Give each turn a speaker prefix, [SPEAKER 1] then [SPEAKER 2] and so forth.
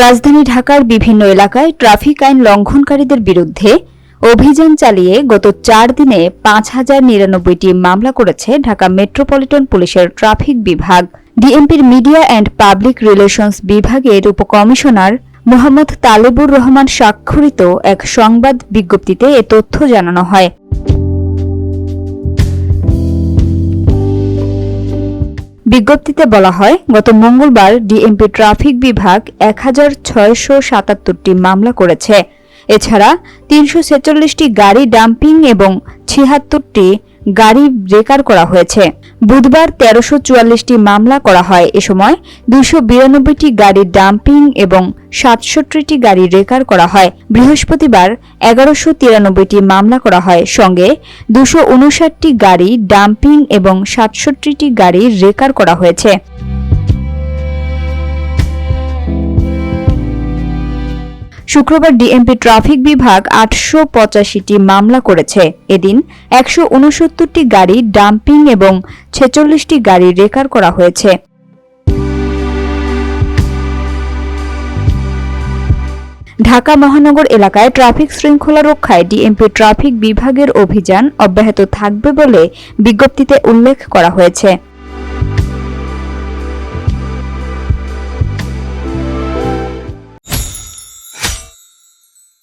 [SPEAKER 1] রাজধানী ঢাকার বিভিন্ন এলাকায় ট্রাফিক আইন লঙ্ঘনকারীদের বিরুদ্ধে অভিযান চালিয়ে গত 4 দিনে ৫,০৯৯টি মামলা করেছে ঢাকা মেট্রোপলিটন পুলিশের ট্রাফিক বিভাগ। ডিএমপির মিডিয়া অ্যান্ড পাবলিক রিলেশনস বিভাগের উপকমিশনার মোহাম্মদ তালেবুর রহমান স্বাক্ষরিত এক সংবাদ বিজ্ঞপ্তিতে এ তথ্য জানানো হয়। বিজ্ঞপ্তিতে বলা হয়, গত মঙ্গলবার ডিএমপি ট্রাফিক বিভাগ ১,৬৭৭টি মামলা করেছে। এছাড়া ৩৪৬টি গাড়ি ডাম্পিং এবং ৭৬টি গাড়ি রেকার করা হয়েছে। বুধবার ১৩৪৪টি মামলা করা হয়। এ সময় ২৯২টি গাড়ি ডাম্পিং এবং ৬৭টি গাড়ি রেকার করা হয়। বৃহস্পতিবার ১১৯৩টি মামলা করা হয়। সঙ্গে ২৫৯টি গাড়ি ডাম্পিং এবং ৬৭টি গাড়ি রেকার করা হয়েছে। শুক্রবার ডিএমপি ট্রাফিক বিভাগ ৮৮৫টি মামলা করেছে। এদিন ১৬৯টি গাড়ি ডাম্পিং এবং ৪৬টি গাড়ি রেকার করা হয়েছে। ঢাকা মহানগর এলাকায় ট্রাফিক শৃঙ্খলা রক্ষায় ডিএমপি ট্রাফিক বিভাগের অভিযান অব্যাহত থাকবে বলে বিজ্ঞপ্তিতে উল্লেখ করা হয়েছে।